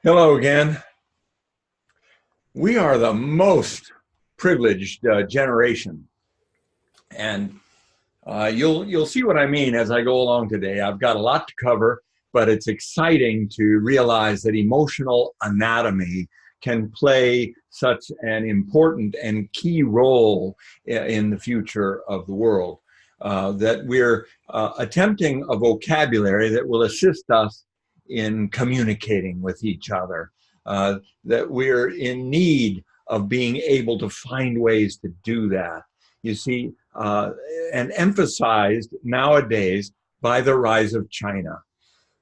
Hello again. We are the most privileged generation, and you'll see what I mean as I go along today. I've got a lot to cover, but it's exciting to realize that emotional anatomy can play such an important and key role in the future of the world. That we're attempting a vocabulary that will assist us in communicating with each other, that we're in need of being able to find ways to do that. You see, and emphasized nowadays by the rise of China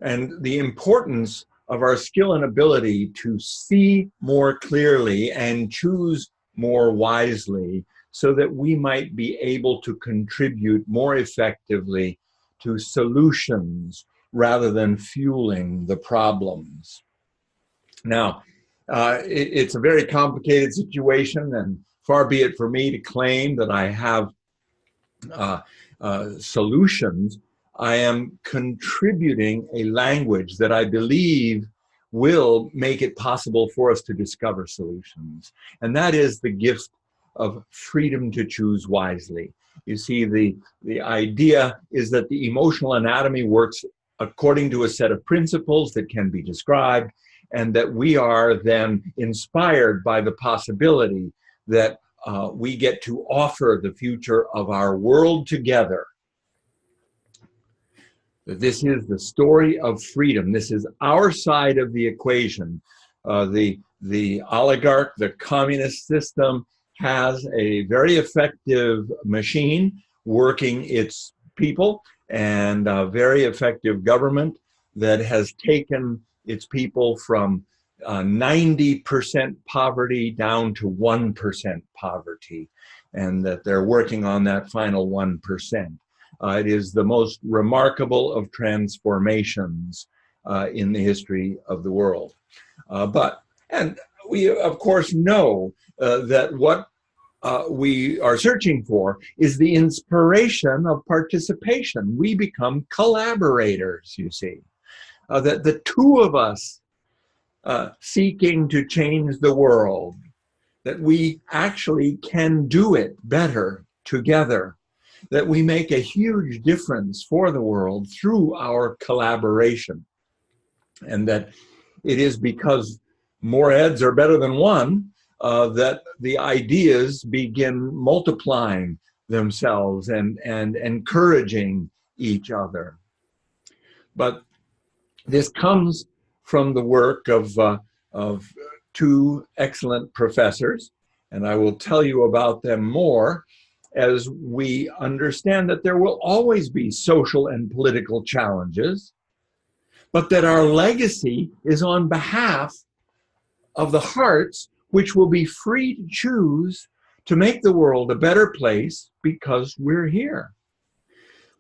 and the importance of our skill and ability to see more clearly and choose more wisely so that we might be able to contribute more effectively to solutions rather than fueling the problems. Now, it's a very complicated situation, and far be it for me to claim that I have solutions. I am contributing a language that I believe will make it possible for us to discover solutions. And that is the gift of freedom to choose wisely. You see, the idea is that the emotional anatomy works according to a set of principles that can be described, and that we are then inspired by the possibility that we get to offer the future of our world together. This is the story of freedom. This is our side of the equation. The oligarch, the communist system, has a very effective machine working its people, and a very effective government that has taken its people from 90% poverty down to 1% poverty, and that they're working on that final 1%. It is the most remarkable of transformations in the history of the world. And we, of course, know that what we are searching for is the inspiration of participation. We become collaborators, you see. That the two of us seeking to change the world, that we actually can do it better together, that we make a huge difference for the world through our collaboration, and that it is because more heads are better than one that the ideas begin multiplying themselves and encouraging each other. But this comes from the work of two excellent professors, and I will tell you about them more as we understand that there will always be social and political challenges, but that our legacy is on behalf of the hearts which will be free to choose to make the world a better place because we're here.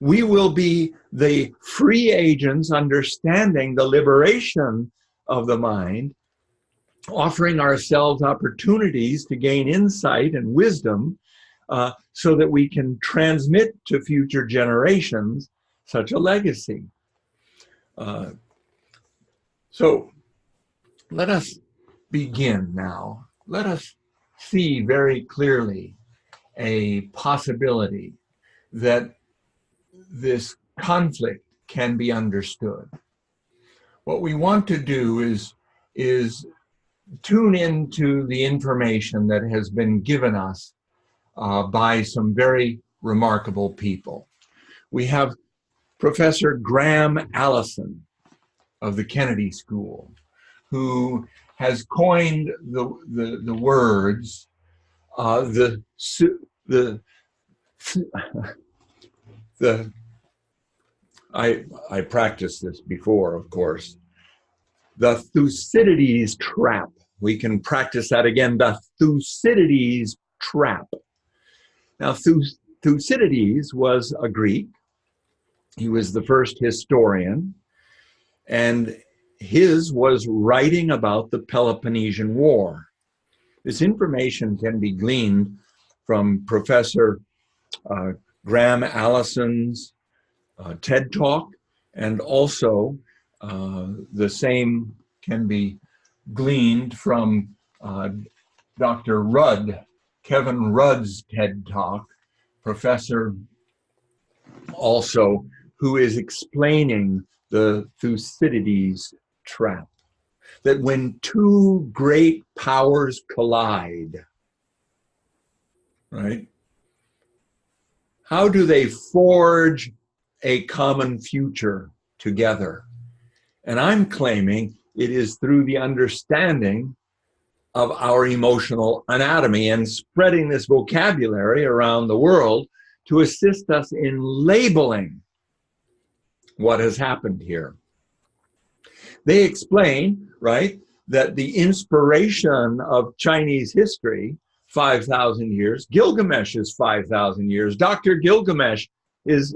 We will be the free agents understanding the liberation of the mind, offering ourselves opportunities to gain insight and wisdom so that we can transmit to future generations such a legacy. So let us begin now. Let us see very clearly a possibility that this conflict can be understood. What we want to do is tune into the information that has been given us by some very remarkable people. We have Professor Graham Allison of the Kennedy School, who has coined the words I practiced this before, of course. The Thucydides trap. We can practice that again. The Thucydides trap. Now, Thucydides was a Greek. He was the first historian, and his was writing about the Peloponnesian War. This information can be gleaned from Professor Graham Allison's TED Talk, and also the same can be gleaned from Dr. Rudd, Kevin Rudd's TED Talk, professor also, who is explaining the Thucydides trap. That when two great powers collide, right, how do they forge a common future together? And I'm claiming it is through the understanding of our emotional anatomy and spreading this vocabulary around the world to assist us in labeling what has happened here. They explain, right, that the inspiration of Chinese history, 5,000 years, Gilgamesh is 5,000 years. Dr. Gilgamesh is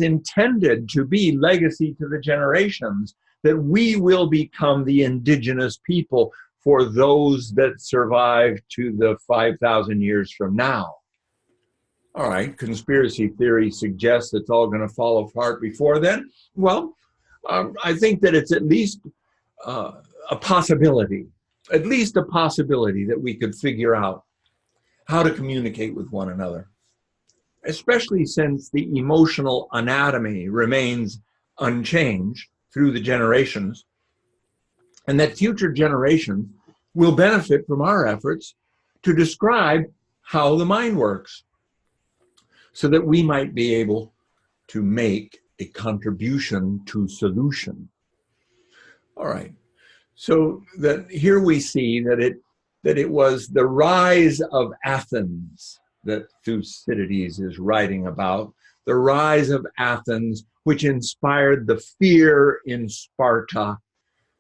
intended to be legacy to the generations, that we will become the indigenous people for those that survive to the 5,000 years from now. All right, conspiracy theory suggests it's all going to fall apart before then. Well, I think that it's at least a possibility that we could figure out how to communicate with one another, especially since the emotional anatomy remains unchanged through the generations, and that future generations will benefit from our efforts to describe how the mind works, so that we might be able to make a contribution to solution. All right, so that here we see that it was the rise of Athens that Thucydides is writing about, the rise of Athens, which inspired the fear in Sparta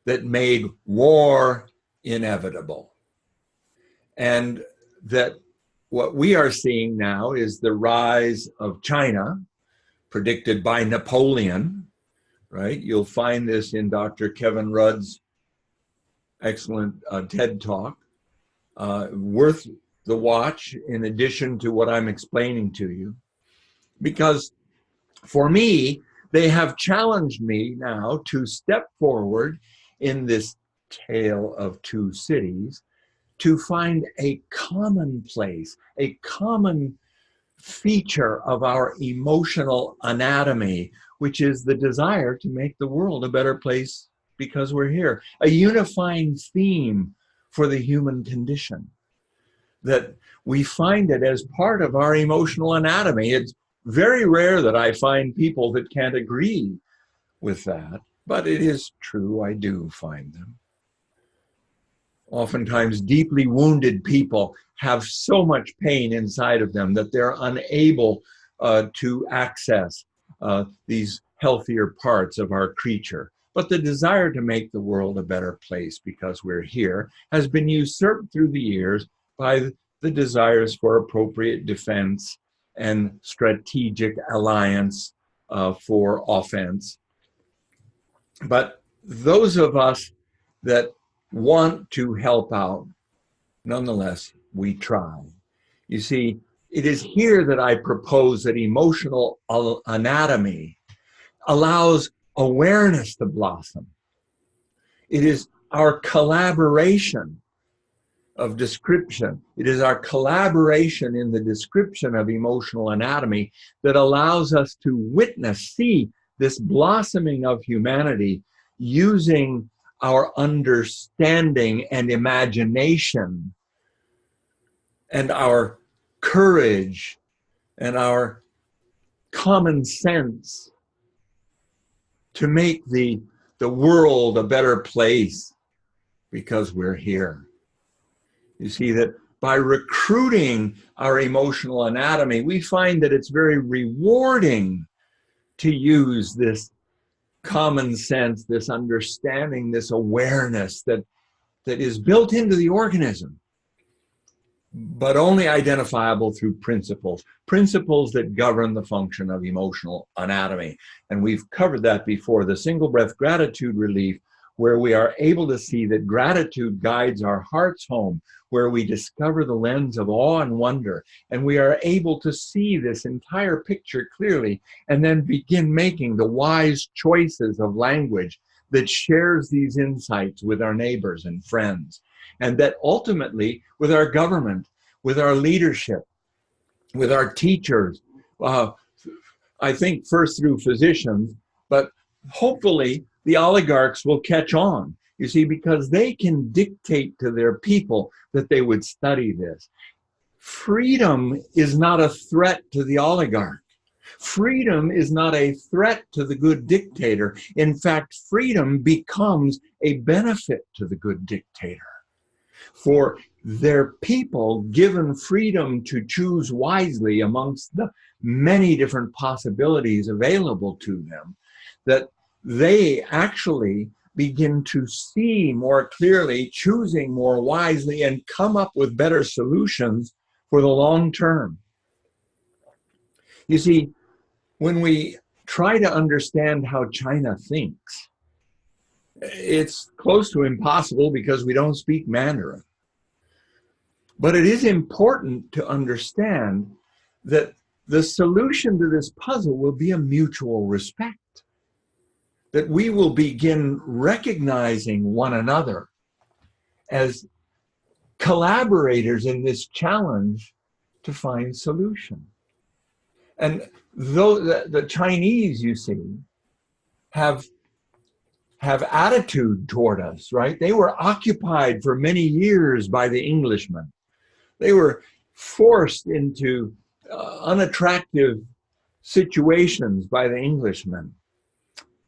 that made war inevitable. And that what we are seeing now is the rise of China, predicted by Napoleon, right? You'll find this in Dr. Kevin Rudd's excellent TED Talk, worth the watch in addition to what I'm explaining to you. Because for me, they have challenged me now to step forward in this tale of two cities to find a common place, a common feature of our emotional anatomy, which is the desire to make the world a better place because we're here. A unifying theme for the human condition, that we find it as part of our emotional anatomy. It's very rare that I find people that can't agree with that, but it is true, I do find them. Oftentimes, deeply wounded people have so much pain inside of them that they're unable to access these healthier parts of our creature. But the desire to make the world a better place because we're here has been usurped through the years by the desires for appropriate defense and strategic alliance for offense. But those of us that want to help out, nonetheless, we try. You see, it is here that I propose that emotional anatomy allows awareness to blossom. It is our collaboration of description. It is our collaboration in the description of emotional anatomy that allows us to witness, see this blossoming of humanity using our understanding and imagination and our courage and our common sense to make the world a better place because we're here. You see that by recruiting our emotional anatomy, we find that it's very rewarding to use this common sense, this understanding, this awareness that is built into the organism, but only identifiable through principles that govern the function of emotional anatomy. And we've covered that before, the single breath gratitude relief, where we are able to see that gratitude guides our hearts home, where we discover the lens of awe and wonder, and we are able to see this entire picture clearly, and then begin making the wise choices of language that shares these insights with our neighbors and friends, and that ultimately with our government, with our leadership, with our teachers, I think first through physicians, but hopefully the oligarchs will catch on, you see, because they can dictate to their people that they would study this. Freedom is not a threat to the oligarch. Freedom is not a threat to the good dictator. In fact, freedom becomes a benefit to the good dictator. For their people, given freedom to choose wisely amongst the many different possibilities available to them, that they actually begin to see more clearly, choosing more wisely, and come up with better solutions for the long term. You see, when we try to understand how China thinks, it's close to impossible because we don't speak Mandarin. But it is important to understand that the solution to this puzzle will be a mutual respect, that we will begin recognizing one another as collaborators in this challenge to find solution. And though the Chinese, you see, have attitude toward us, right? They were occupied for many years by the Englishmen. They were forced into unattractive situations by the Englishmen.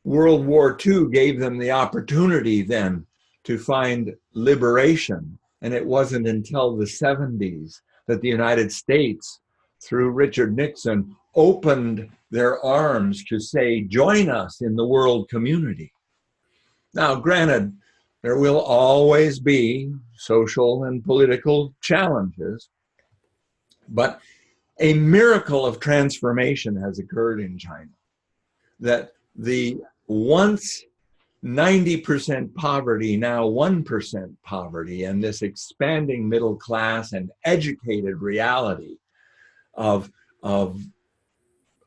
World War II gave them the opportunity then to find liberation. And it wasn't until the 70s that the United States, through Richard Nixon, opened their arms to say, join us in the world community. Now, granted, there will always be social and political challenges, but a miracle of transformation has occurred in China, that the once 90% poverty, now 1% poverty, and this expanding middle class and educated reality of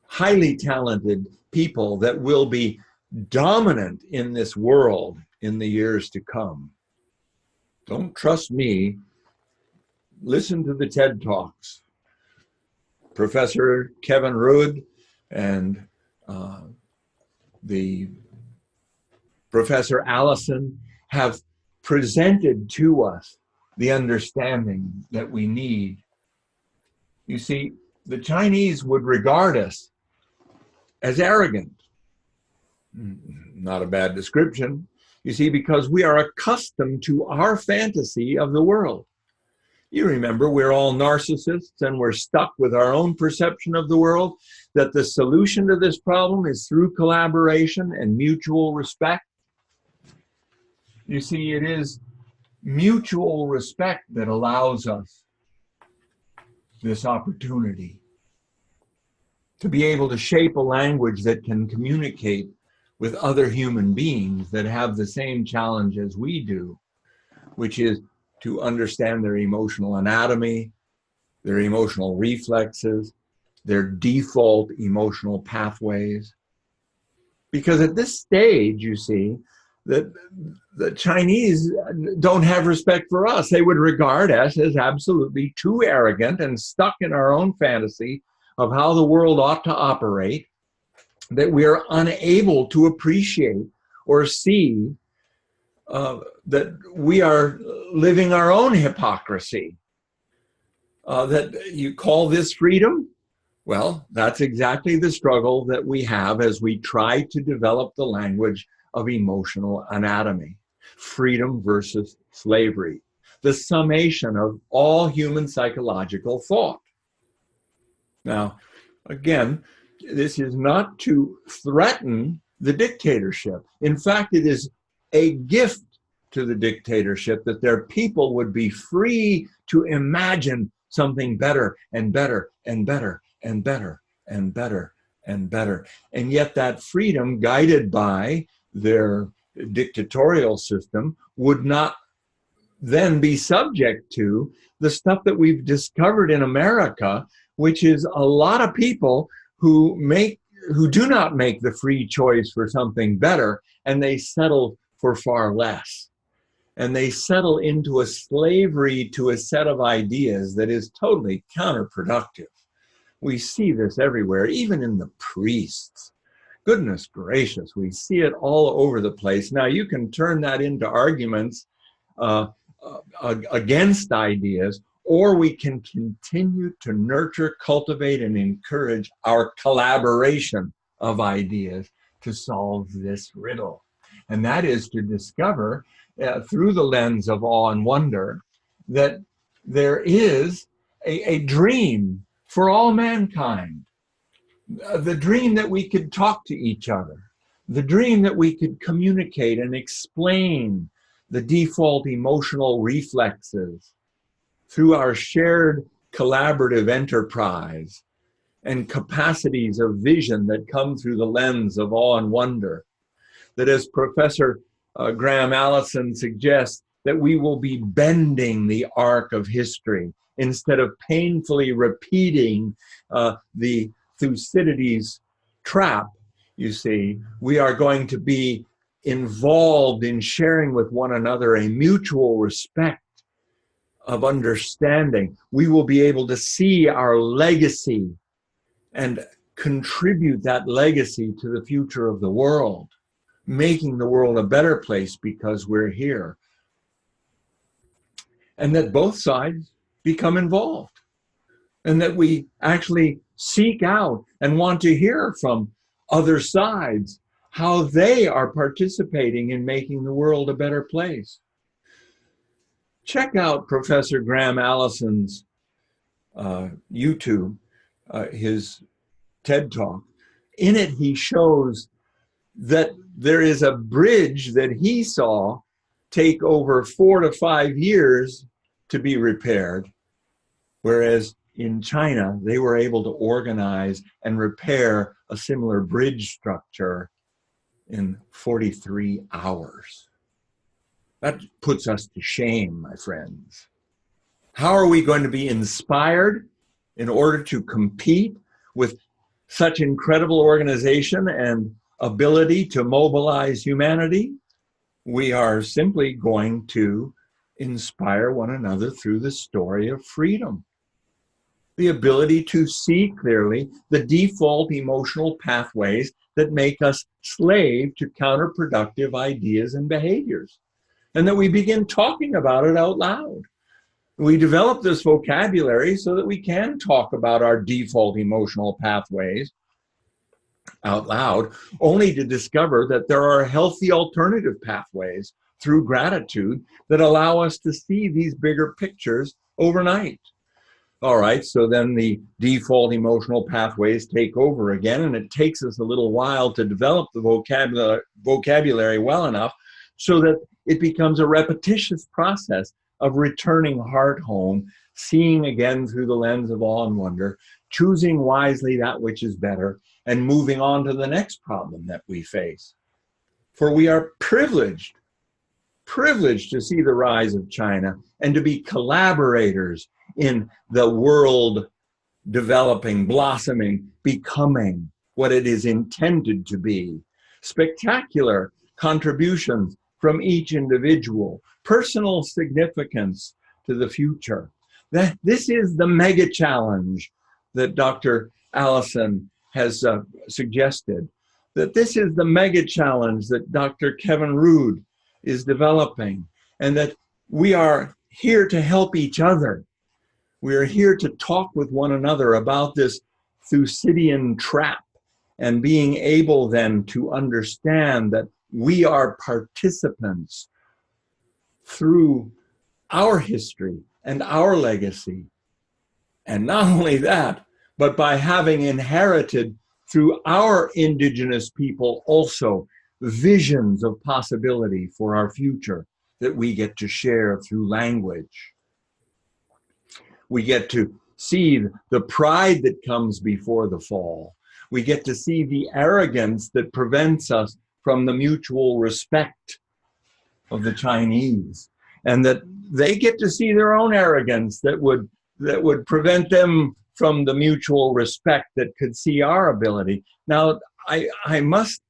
highly talented people that will be dominant in this world in the years to come. Don't trust me. Listen to the TED Talks. Professor Kevin Rudd and the Professor Allison have presented to us the understanding that we need. You see, the Chinese would regard us as arrogant. Not a bad description, you see, because we are accustomed to our fantasy of the world. You remember, we're all narcissists and we're stuck with our own perception of the world, that the solution to this problem is through collaboration and mutual respect. You see, it is mutual respect that allows us this opportunity to be able to shape a language that can communicate with other human beings that have the same challenge as we do, which is to understand their emotional anatomy, their emotional reflexes, their default emotional pathways. Because at this stage, you see, that the Chinese don't have respect for us. They would regard us as absolutely too arrogant and stuck in our own fantasy of how the world ought to operate, that we are unable to appreciate or see that we are living our own hypocrisy. That you call this freedom? Well, that's exactly the struggle that we have as we try to develop the language of emotional anatomy. Freedom versus slavery. The summation of all human psychological thought. Now, again, this is not to threaten the dictatorship. In fact, it is a gift to the dictatorship that their people would be free to imagine something better and better and better and better and better and better. And yet that freedom, guided by their dictatorial system, would not then be subject to the stuff that we've discovered in America, which is a lot of people who make who do not make the free choice for something better, and they settle for far less. And they settle into a slavery to a set of ideas that is totally counterproductive. We see this everywhere, even in the priests. Goodness gracious, we see it all over the place. Now, you can turn that into arguments against ideas, or we can continue to nurture, cultivate, and encourage our collaboration of ideas to solve this riddle. And that is to discover, through the lens of awe and wonder, that there is a dream for all mankind. The dream that we could talk to each other, the dream that we could communicate and explain the default emotional reflexes through our shared collaborative enterprise and capacities of vision that come through the lens of awe and wonder. That, as Professor Graham Allison suggests, that we will be bending the arc of history instead of painfully repeating the Thucydides trap. You see, we are going to be involved in sharing with one another a mutual respect of understanding. We will be able to see our legacy and contribute that legacy to the future of the world, making the world a better place because we're here. And that both sides become involved, and that we actually seek out and want to hear from other sides how they are participating in making the world a better place. Check out Professor Graham Allison's YouTube, his TED Talk. In it, he shows that there is a bridge that he saw take over 4 to 5 years to be repaired, whereas in China, they were able to organize and repair a similar bridge structure in 43 hours. That puts us to shame, my friends. How are we going to be inspired in order to compete with such incredible organization and ability to mobilize humanity? We are simply going to inspire one another through the story of freedom. The ability to see clearly the default emotional pathways that make us slave to counterproductive ideas and behaviors, and that we begin talking about it out loud. We develop this vocabulary so that we can talk about our default emotional pathways out loud, only to discover that there are healthy alternative pathways through gratitude that allow us to see these bigger pictures overnight. All right, so then the default emotional pathways take over again, and it takes us a little while to develop the vocabulary well enough so that it becomes a repetitious process of returning heart home, seeing again through the lens of awe and wonder, choosing wisely that which is better, and moving on to the next problem that we face. For we are privileged to see the rise of China and to be collaborators in the world developing, blossoming, becoming what it is intended to be. Spectacular contributions from each individual, personal significance to the future. This is the mega challenge that Dr. Allison has suggested, that this is the mega challenge that Dr. Kevin Rood is developing, and that we are here to help each other. We are here to talk with one another about this Thucydian trap, and being able then to understand that we are participants through our history and our legacy. And not only that, but by having inherited through our indigenous people also visions of possibility for our future that we get to share through language. We get to see the pride that comes before the fall. We get to see the arrogance that prevents us from the mutual respect of the Chinese, and that they get to see their own arrogance that would prevent them from the mutual respect that could see our ability. Now, I must,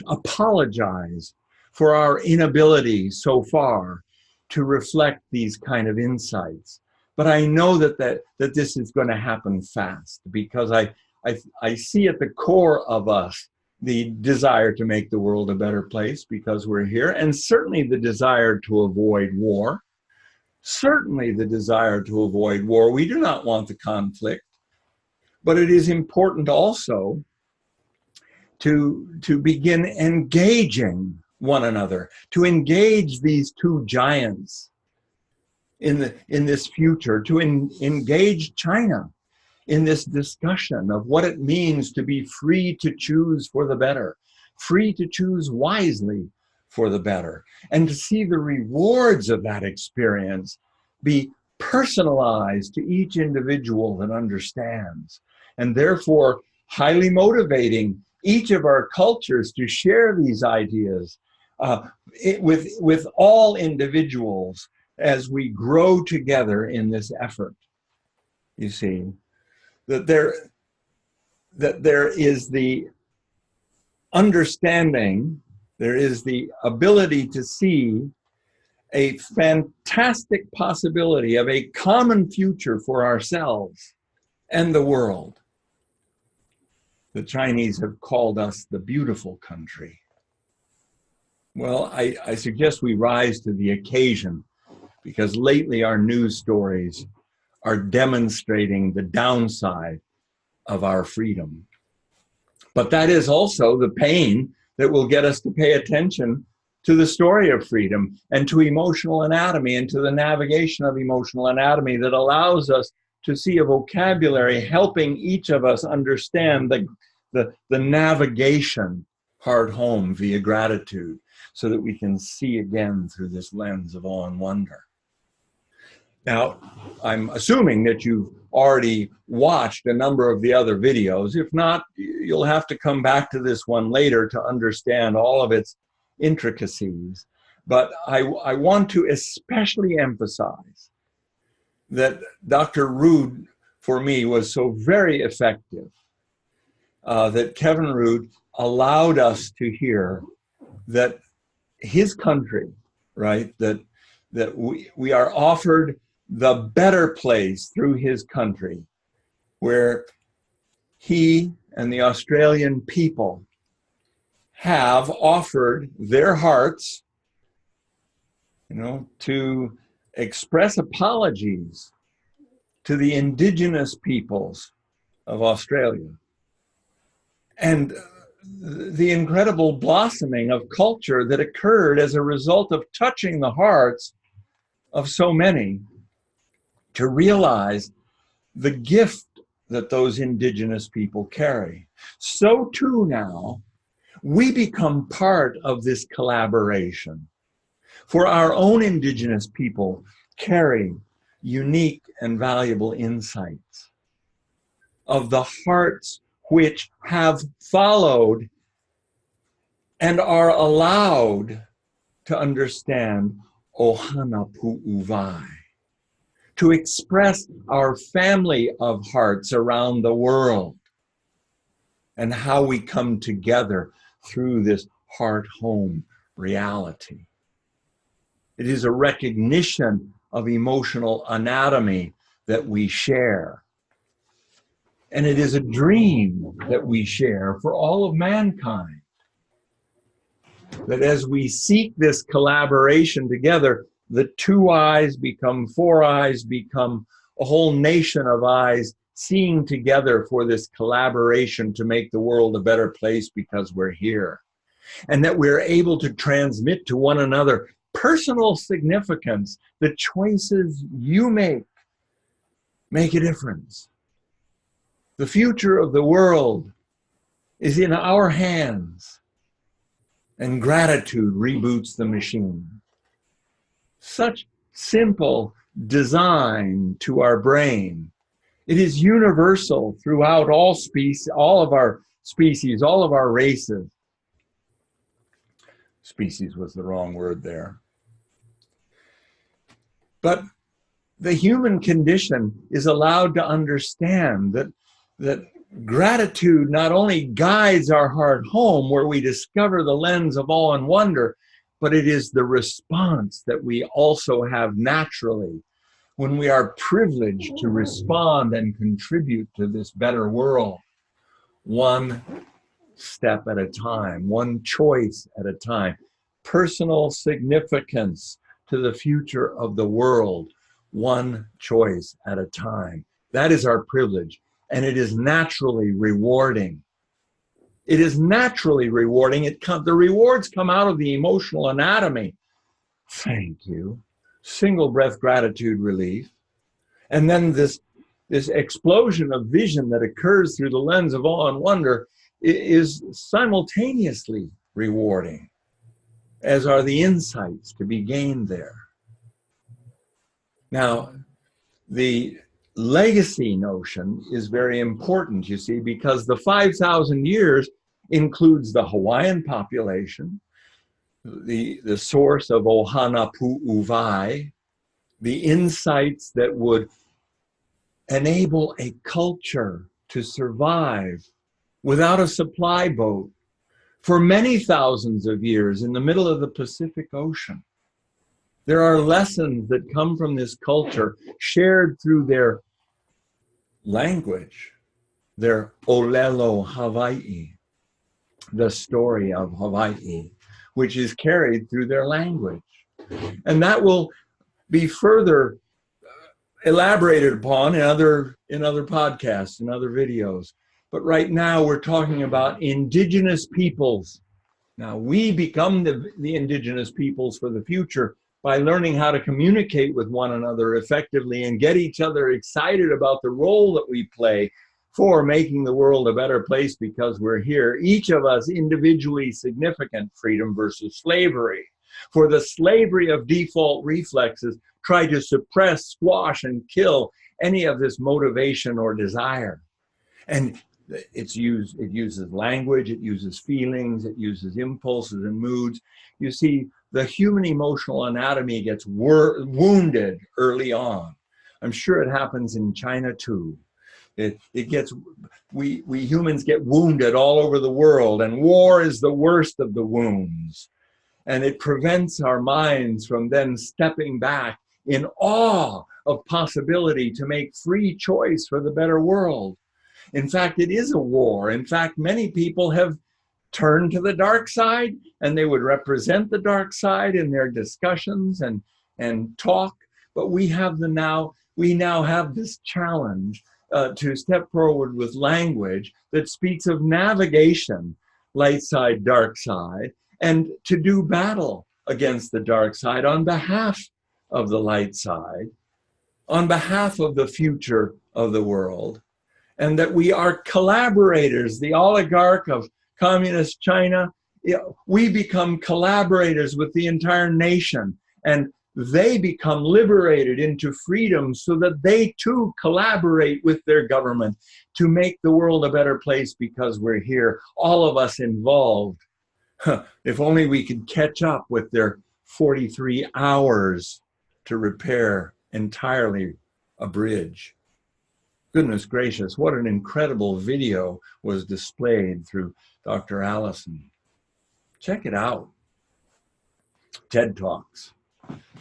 apologize for our inability so far to reflect these kind of insights. But I know that this is going to happen fast, because I see at the core of us the desire to make the world a better place because we're here, and certainly the desire to avoid war. Certainly the desire to avoid war. We do not want the conflict, but it is important also to begin engaging one another, to engage these two giants in this future, to engage China in this discussion of what it means to be free to choose for the better, free to choose wisely for the better, and to see the rewards of that experience be personalized to each individual that understands, and therefore highly motivating each of our cultures to share these ideas with all individuals as we grow together in this effort. You see, that there is the understanding, there is the ability to see a fantastic possibility of a common future for ourselves and the world. The Chinese have called us the beautiful country. Well, I suggest we rise to the occasion, because lately our news stories are demonstrating the downside of our freedom. But that is also the pain that will get us to pay attention to the story of freedom and to emotional anatomy and to the navigation of emotional anatomy that allows us to see a vocabulary helping each of us understand the navigation hard home via gratitude, so that we can see again through this lens of awe and wonder. Now, I'm assuming that you've already watched a number of the other videos. If not, you'll have to come back to this one later to understand all of its intricacies. But I want to especially emphasize that Dr. Rood, for me, was so very effective, that Kevin Rood allowed us to hear that his country, right, that we are offered the better place through his country, where he and the Australian people have offered their hearts, to express apologies to the indigenous peoples of Australia. And the incredible blossoming of culture that occurred as a result of touching the hearts of so many, to realize the gift that those indigenous people carry. So too now, we become part of this collaboration. For our own indigenous people carry unique and valuable insights of the hearts which have followed and are allowed to understand Ohana Pu'uvai, to express our family of hearts around the world and how we come together through this heart-home reality. It is a recognition of emotional anatomy that we share. And it is a dream that we share for all of mankind. That as we seek this collaboration together, the two eyes become four eyes, become a whole nation of eyes seeing together for this collaboration to make the world a better place because we're here. And that we're able to transmit to one another personal significance. The choices you make a difference. The future of the world is in our hands, and gratitude reboots the machine. Such simple design to our brain. It is universal throughout all species, all of our species, all of our races. Species was the wrong word there. But the human condition is allowed to understand that gratitude not only guides our heart home where we discover the lens of awe and wonder, but it is the response that we also have naturally when we are privileged to respond and contribute to this better world, one step at a time, one choice at a time, personal significance to the future of the world, one choice at a time. That is our privilege, and it is naturally rewarding. It is naturally rewarding. The rewards come out of the emotional anatomy. Thank you. Single breath gratitude relief. And then this explosion of vision that occurs through the lens of awe and wonder is simultaneously rewarding, as are the insights to be gained there. Now, the legacy notion is very important, you see, because the 5,000 years includes the Hawaiian population, the source of Ohana Pu'uvai, the insights that would enable a culture to survive without a supply boat for many thousands of years in the middle of the Pacific Ocean. There are lessons that come from this culture shared through their language, their Olelo Hawaii, the story of Hawaii, which is carried through their language. And that will be further elaborated upon in other podcasts and other videos. But right now we're talking about indigenous peoples. Now we become the indigenous peoples for the future by learning how to communicate with one another effectively and get each other excited about the role that we play for making the world a better place because we're here, each of us individually significant, freedom versus slavery. For the slavery of default reflexes try to suppress, squash, and kill any of this motivation or desire. And it uses language, it uses feelings, it uses impulses and moods. You see, the human emotional anatomy gets wounded early on. I'm sure it happens in China too. We humans get wounded all over the world, and war is the worst of the wounds. And it prevents our minds from then stepping back in awe of possibility to make free choice for the better world. In fact, it is a war. In fact, many people have turned to the dark side, and they would represent the dark side in their discussions and talk. But we now have this challenge to step forward with language that speaks of navigation, light side, dark side, and to do battle against the dark side on behalf of the light side, on behalf of the future of the world, and that we are collaborators. The oligarch of communist China, we become collaborators with the entire nation, and they become liberated into freedom so that they too collaborate with their government to make the world a better place because we're here, all of us involved. If only we could catch up with their 43 hours to repair entirely a bridge. Goodness gracious, what an incredible video was displayed through Dr. Allison. Check it out. TED Talks.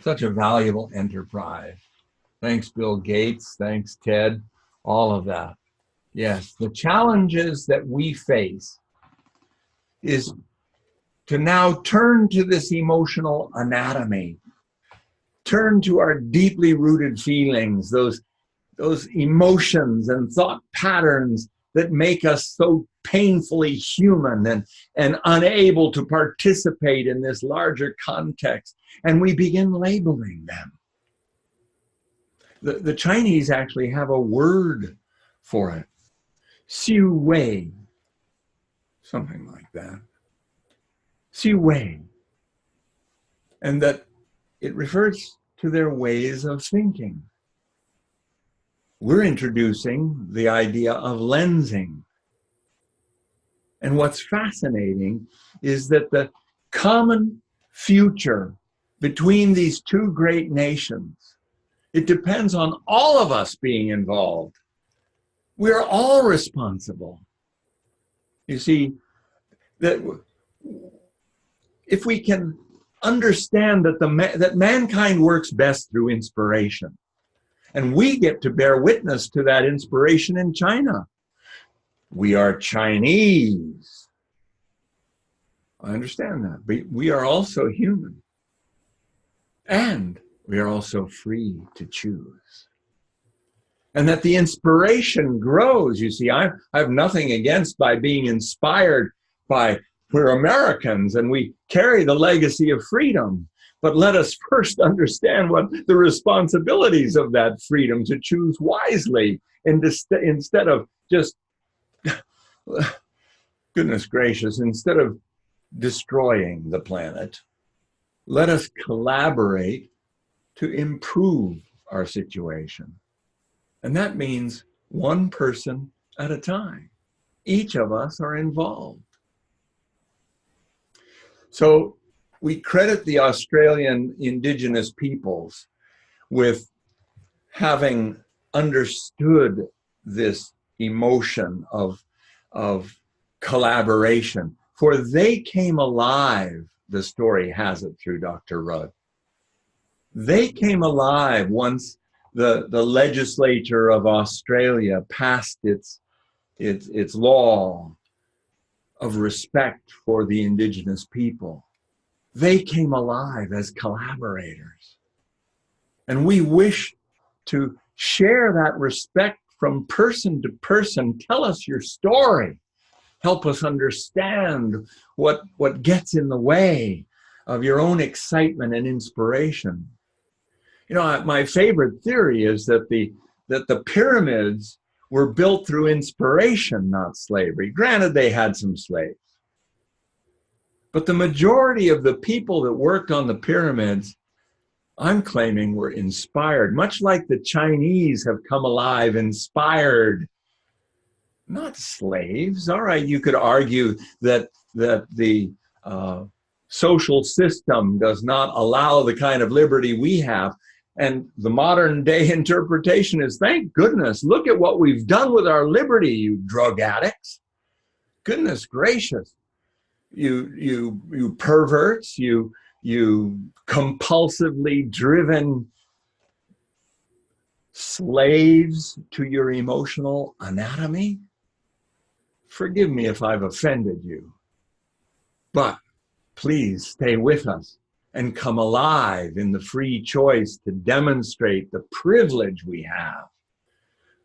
Such a valuable enterprise. Thanks, Bill Gates. Thanks, Ted. All of that. Yes, the challenges that we face is to now turn to this emotional anatomy, turn to our deeply rooted feelings, those emotions and thought patterns that make us so painfully human and unable to participate in this larger context. And we begin labeling them. The Chinese actually have a word for it, Xiu Wei, something like that. Xiu Wei. And that it refers to their ways of thinking. We're introducing the idea of lensing. And what's fascinating is that the common future between these two great nations It depends on all of us being involved. We're all responsible. You see, that if we can understand that that mankind works best through inspiration, and we get to bear witness to that inspiration in China. We are Chinese. I understand that, but we are also human. And we are also free to choose. And that the inspiration grows. You see, I have nothing against by being inspired by, we're Americans and we carry the legacy of freedom. But let us first understand what the responsibilities of that freedom to choose wisely instead of just, goodness gracious, instead of destroying the planet. Let us collaborate to improve our situation. And that means one person at a time. Each of us are involved. So we credit the Australian Indigenous peoples with having understood this emotion of collaboration, for they came alive, the story has it through Dr. Rudd. They came alive once the legislature of Australia passed its law of respect for the Indigenous people. They came alive as collaborators. And we wish to share that respect from person to person. Tell us your story. Help us understand what gets in the way of your own excitement and inspiration. You know, my favorite theory is that the pyramids were built through inspiration, not slavery. Granted, they had some slaves. But the majority of the people that worked on the pyramids, I'm claiming, were inspired, much like the Chinese have come alive, inspired, not slaves. All right, you could argue that the social system does not allow the kind of liberty we have. And the modern day interpretation is, thank goodness, look at what we've done with our liberty, you drug addicts. Goodness gracious, you perverts, you compulsively driven slaves to your emotional anatomy. Forgive me if I've offended you, but please stay with us and come alive in the free choice to demonstrate the privilege we have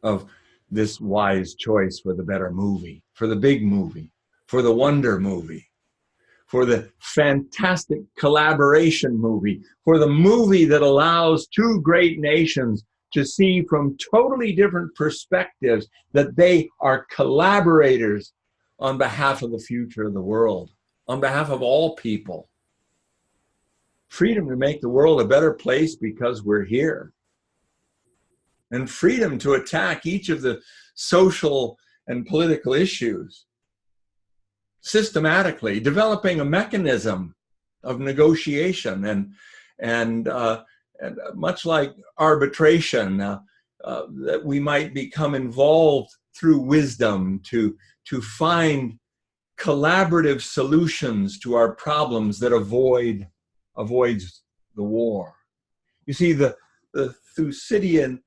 of this wise choice for the better movie, for the big movie, for the wonder movie, for the fantastic collaboration movie, for the movie that allows two great nations to see from totally different perspectives that they are collaborators on behalf of the future of the world, on behalf of all people. Freedom to make the world a better place because we're here. And freedom to attack each of the social and political issues systematically, developing a mechanism of negotiation and much like arbitration, that we might become involved through wisdom to find collaborative solutions to our problems that avoids the war. You see, the Thucydidean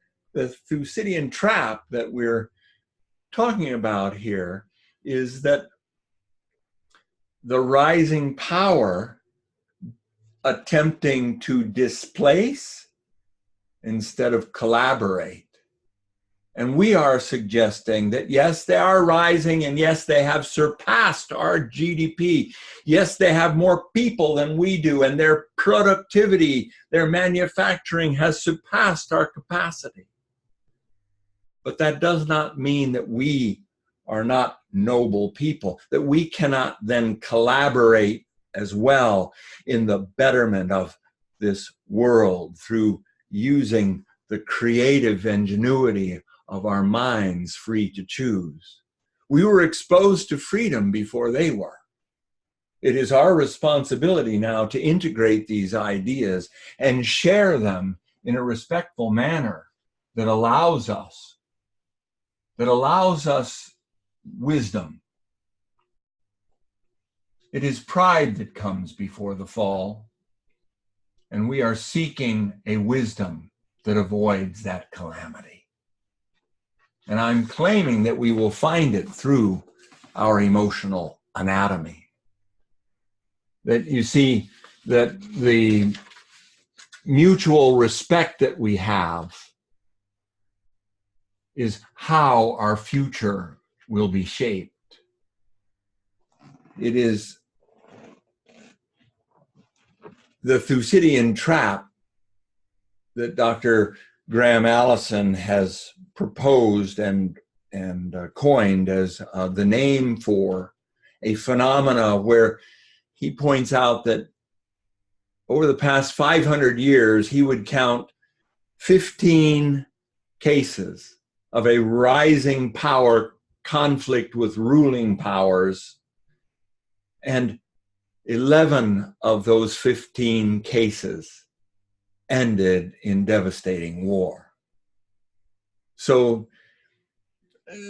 trap that we're talking about here is that the rising power attempting to displace instead of collaborate. And we are suggesting that yes, they are rising, and yes, they have surpassed our GDP. Yes, they have more people than we do, and their productivity, their manufacturing has surpassed our capacity. But that does not mean that we are not noble people, that we cannot then collaborate as well in the betterment of this world through using the creative ingenuity of our minds free to choose. We were exposed to freedom before they were. It is our responsibility now to integrate these ideas and share them in a respectful manner that allows us wisdom. It is pride that comes before the fall, and we are seeking a wisdom that avoids that calamity. And I'm claiming that we will find it through our emotional anatomy. That you see that the mutual respect that we have is how our future will be shaped. It is the Thucydian trap that Dr. Graham Allison has proposed and coined as the name for a phenomena where he points out that over the past 500 years, he would count 15 cases of a rising power conflict with ruling powers, and 11 of those 15 cases ended in devastating war. So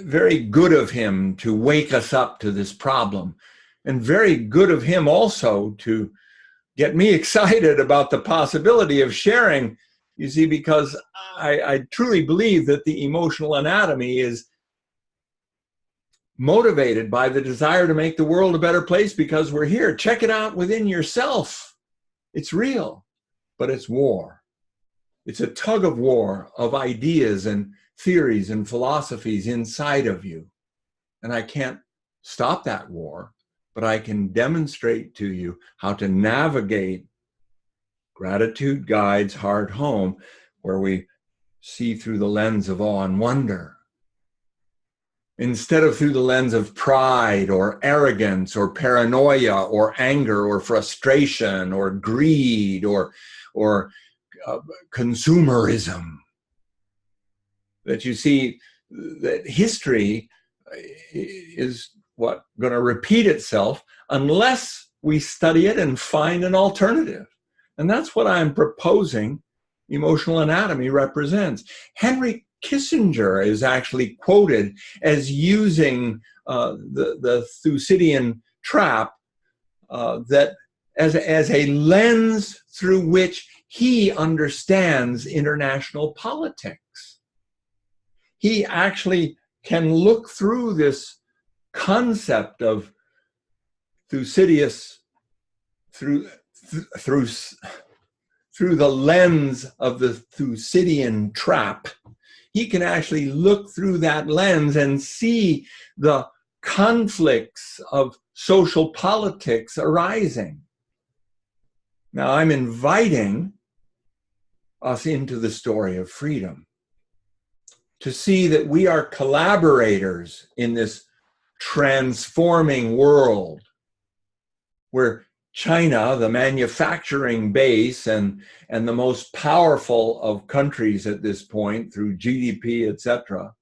very good of him to wake us up to this problem, and very good of him also to get me excited about the possibility of sharing, you see, because I truly believe that the emotional anatomy is motivated by the desire to make the world a better place because we're here. Check it out within yourself. It's real, but it's war. It's a tug of war of ideas and theories and philosophies inside of you. And I can't stop that war, but I can demonstrate to you how to navigate Gratitude Guides Heart Home, where we see through the lens of awe and wonder, instead of through the lens of pride or arrogance or paranoia or anger or frustration or greed or consumerism. That you see that history is going to repeat itself unless we study it and find an alternative. And that's what I'm proposing emotional anatomy represents. Henry Kissinger is actually quoted as using the Thucydian trap that as a lens through which he understands international politics. He actually can look through this concept of Thucydides through the lens of the Thucydian trap. He can actually look through that lens and see the conflicts of social politics arising. Now, I'm inviting us into the story of freedom, to see that we are collaborators in this transforming world where China, the manufacturing base and the most powerful of countries at this point through GDP, etc.,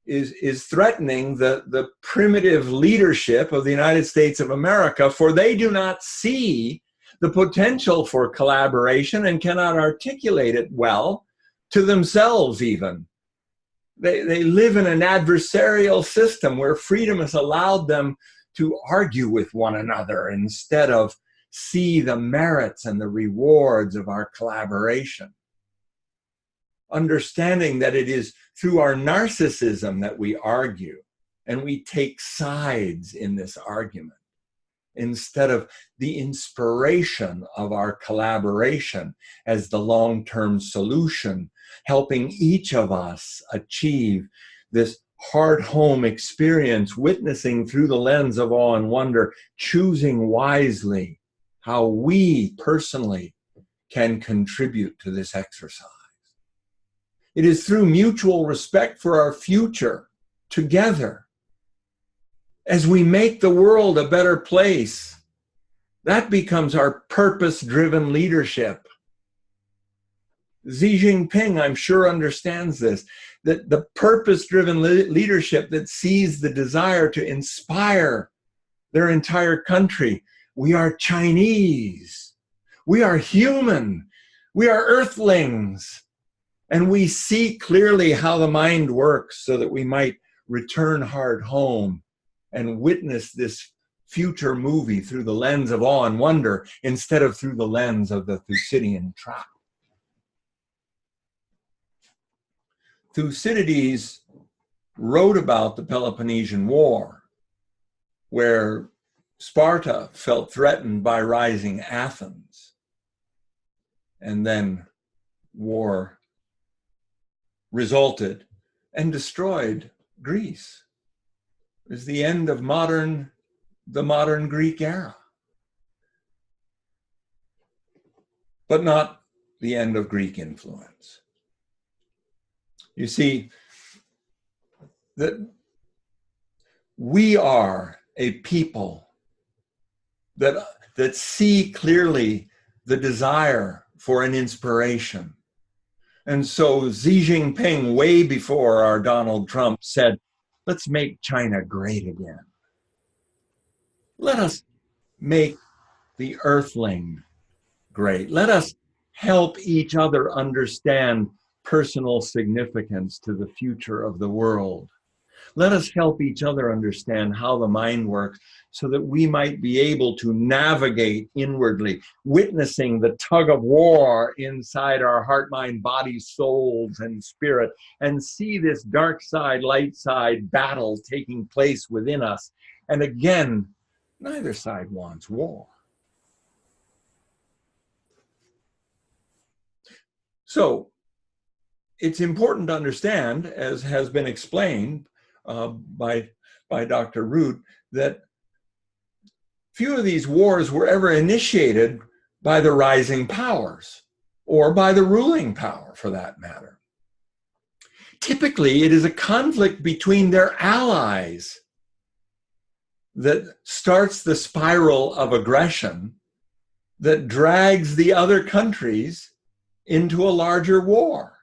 is threatening the primitive leadership of the United States of America, for they do not see the potential for collaboration and cannot articulate it well to themselves even. They live in an adversarial system where freedom has allowed them to argue with one another instead of see the merits and the rewards of our collaboration. Understanding that it is through our narcissism that we argue and we take sides in this argument, instead of the inspiration of our collaboration as the long-term solution, helping each of us achieve this heart home experience, witnessing through the lens of awe and wonder, choosing wisely how we personally can contribute to this exercise. It is through mutual respect for our future together, as we make the world a better place, that becomes our purpose-driven leadership. Xi Jinping, I'm sure, understands this, that the purpose-driven leadership that sees the desire to inspire their entire country. We are Chinese. We are human. We are earthlings, and we see clearly how the mind works so that we might return hard home and witness this future movie through the lens of awe and wonder instead of through the lens of the Thucydian trap. Thucydides wrote about the Peloponnesian War, where Sparta felt threatened by rising Athens, and then war resulted and destroyed Greece. It was the end of the modern Greek era, but not the end of Greek influence. You see, that we are a people that see clearly the desire for an inspiration. And so Xi Jinping, way before our Donald Trump, said, let's make China great again. Let us make the earthling great. Let us help each other understand personal significance to the future of the world. Let us help each other understand how the mind works so that we might be able to navigate inwardly, witnessing the tug of war inside our heart, mind, body, souls, and spirit, and see this dark side, light side battle taking place within us. And again, neither side wants war. So it's important to understand, as has been explained by Dr. Root, that few of these wars were ever initiated by the rising powers or by the ruling power, for that matter. Typically, it is a conflict between their allies that starts the spiral of aggression that drags the other countries into a larger war.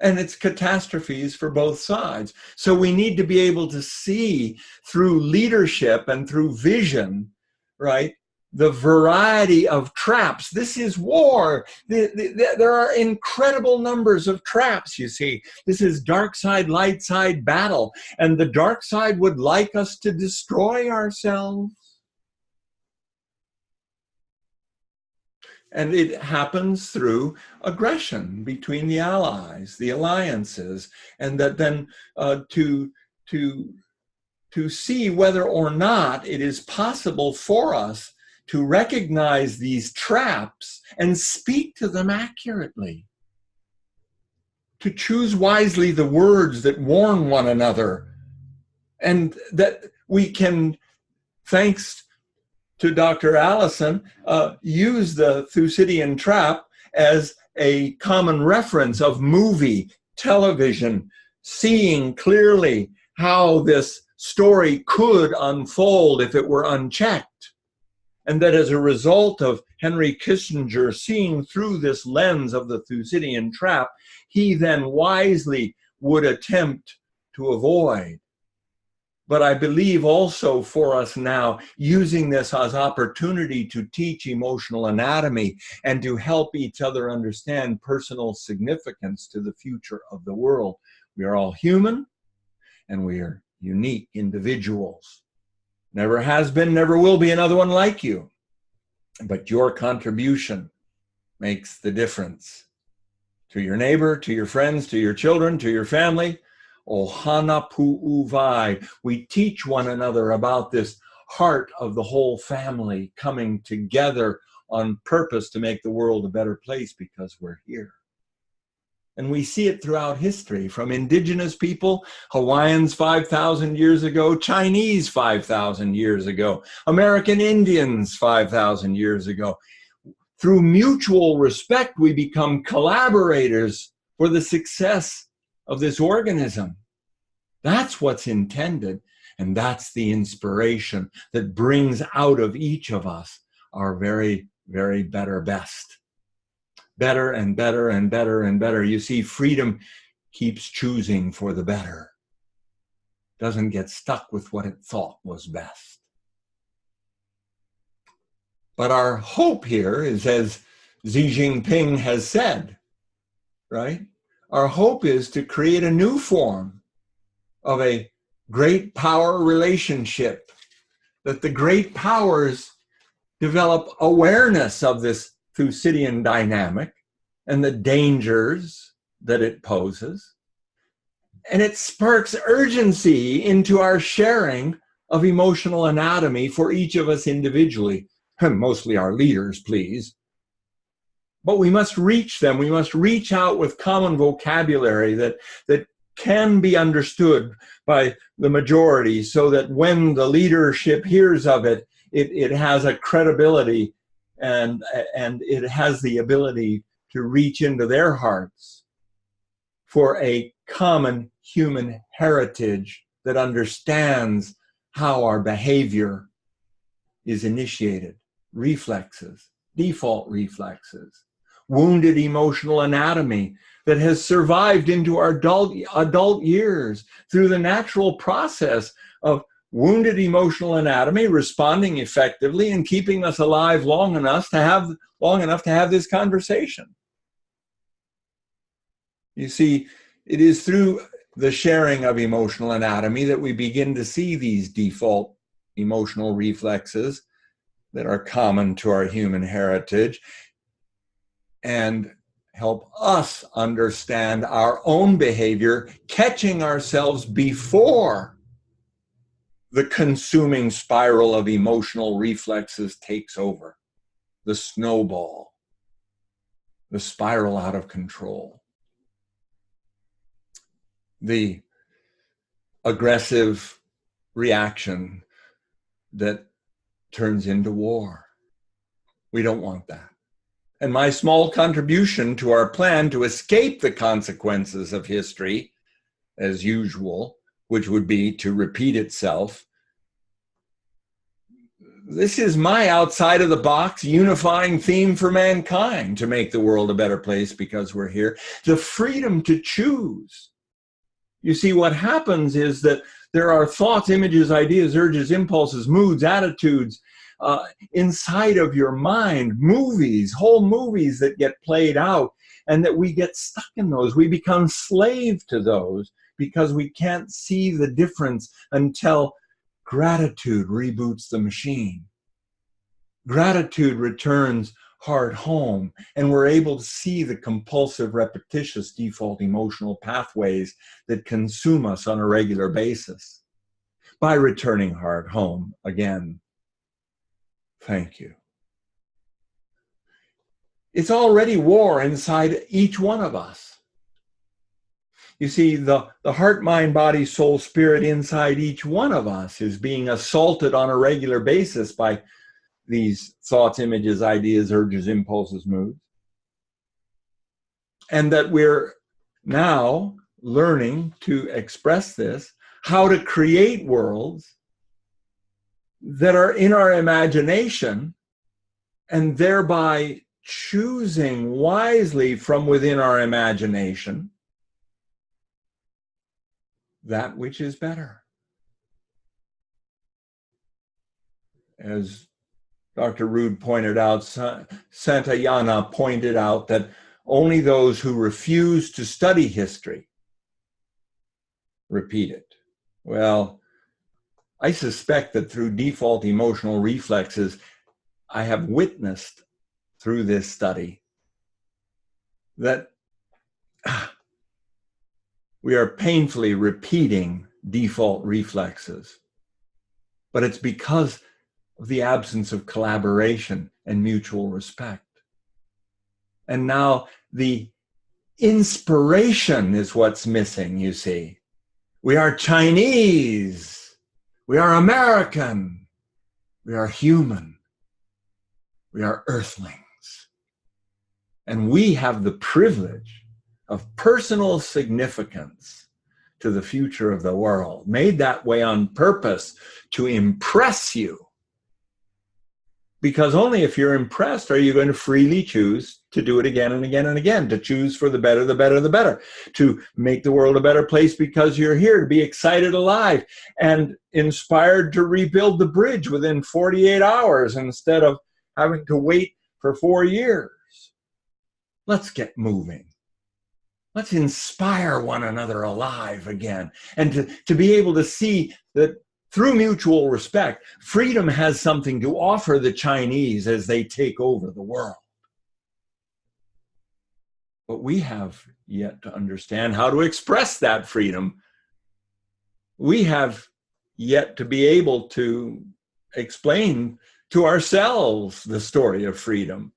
And it's catastrophes for both sides. So we need to be able to see through leadership and through vision, right, the variety of traps. This is war. There are incredible numbers of traps, you see. This is dark side, light side battle. And the dark side would like us to destroy ourselves. And it happens through aggression between the allies, the alliances, and that then to see whether or not it is possible for us to recognize these traps and speak to them accurately, to choose wisely the words that warn one another, and that we can, thanks to Dr. Allison, use the Thucydian trap as a common reference of movie, television, seeing clearly how this story could unfold if it were unchecked. And that as a result of Henry Kissinger seeing through this lens of the Thucydian trap, he then wisely would attempt to avoid. But I believe also for us now, using this as opportunity to teach emotional anatomy and to help each other understand personal significance to the future of the world. We are all human and we are unique individuals. Never has been, never will be another one like you. But your contribution makes the difference to your neighbor, to your friends, to your children, to your family. Ohana pu'uvai. We teach one another about this heart of the whole family coming together on purpose to make the world a better place because we're here. And we see it throughout history, from indigenous people, Hawaiians 5,000 years ago, Chinese 5,000 years ago, American Indians 5,000 years ago. Through mutual respect, we become collaborators for the success of this organism. That's what's intended, and that's the inspiration that brings out of each of us our very, very better best. Better and better and better and better. You see, freedom keeps choosing for the better. Doesn't get stuck with what it thought was best. But our hope here is, as Xi Jinping has said, right? Our hope is to create a new form of a great power relationship, that the great powers develop awareness of this Thucydian dynamic and the dangers that it poses. And it sparks urgency into our sharing of emotional anatomy for each of us individually, mostly our leaders, please. But we must reach them. We must reach out with common vocabulary that can be understood by the majority, so that when the leadership hears of it, it has a credibility and it has the ability to reach into their hearts for a common human heritage that understands how our behavior is initiated, reflexes, default reflexes, wounded emotional anatomy that has survived into our adult years through the natural process of wounded emotional anatomy responding effectively and keeping us alive long enough to have this conversation. You see, it is through the sharing of emotional anatomy that we begin to see these default emotional reflexes that are common to our human heritage and help us understand our own behavior, catching ourselves before the consuming spiral of emotional reflexes takes over, the snowball, the spiral out of control, the aggressive reaction that turns into war. We don't want that. And my small contribution to our plan to escape the consequences of history, as usual, which would be to repeat itself, this is my outside of the box unifying theme for mankind to make the world a better place because we're here. The freedom to choose. You see, what happens is that there are thoughts, images, ideas, urges, impulses, moods, attitudes inside of your mind, whole movies that get played out, and that we get stuck in those. We become slave to those because we can't see the difference until gratitude reboots the machine. Gratitude returns heart home, and we're able to see the compulsive, repetitious default emotional pathways that consume us on a regular basis. By returning heart home again. Thank you. It's already war inside each one of us. You see, the heart, mind, body, soul, spirit inside each one of us is being assaulted on a regular basis by these thoughts, images, ideas, urges, impulses, moods. And that we're now learning to express this, how to create worlds that are in our imagination, and thereby choosing wisely from within our imagination that which is better. As Dr. Rood pointed out, Santayana pointed out that only those who refuse to study history repeat it. Well, I suspect that through default emotional reflexes, I have witnessed through this study that we are painfully repeating default reflexes. But it's because of the absence of collaboration and mutual respect. And now the inspiration is what's missing, you see. We are Chinese. We are American. We are human. We are earthlings. And we have the privilege of personal significance to the future of the world, made that way on purpose to impress you. Because only if you're impressed are you going to freely choose to do it again and again and again, to choose for the better, the better, the better, to make the world a better place because you're here, to be excited, alive, and inspired to rebuild the bridge within 48 hours instead of having to wait for 4 years. Let's get moving. Let's inspire one another alive again. And to be able to see that through mutual respect, freedom has something to offer the Chinese as they take over the world. But we have yet to understand how to express that freedom. We have yet to be able to explain to ourselves the story of freedom,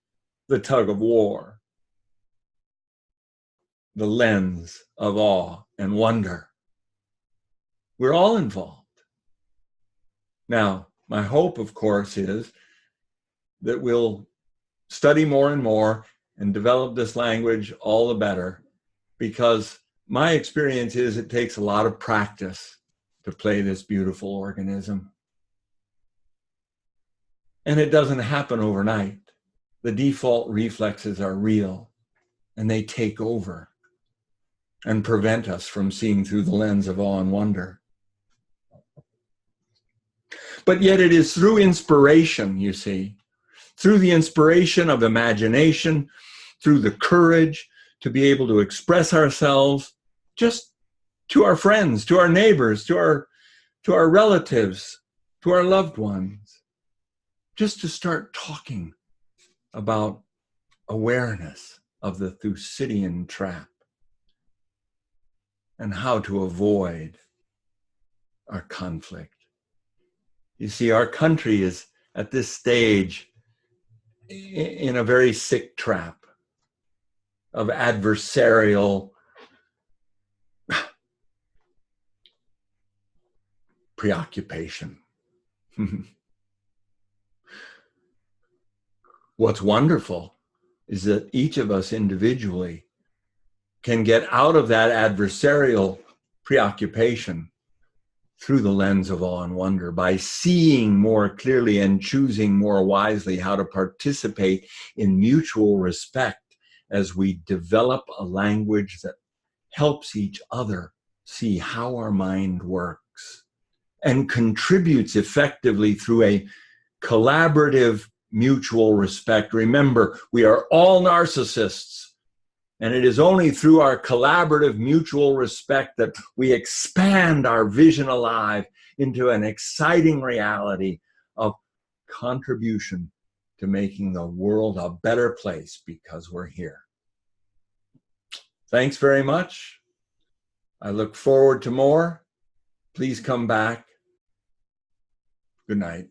the tug of war, the lens of awe and wonder. We're all involved. Now, my hope, of course, is that we'll study more and more and develop this language all the better, because my experience is it takes a lot of practice to play this beautiful organism. And it doesn't happen overnight. The default reflexes are real, and they take over and prevent us from seeing through the lens of awe and wonder. But yet it is through inspiration, you see, through the inspiration of imagination, through the courage to be able to express ourselves just to our friends, to our neighbors, to our relatives, to our loved ones, just to start talking about awareness of the Thucydian trap and how to avoid our conflict. You see, our country is at this stage in a very sick trap of adversarial preoccupation. What's wonderful is that each of us individually can get out of that adversarial preoccupation through the lens of awe and wonder by seeing more clearly and choosing more wisely how to participate in mutual respect as we develop a language that helps each other see how our mind works and contributes effectively through a collaborative mutual respect. Remember, we are all narcissists. And it is only through our collaborative mutual respect that we expand our vision alive into an exciting reality of contribution to making the world a better place because we're here. Thanks very much. I look forward to more. Please come back. Good night.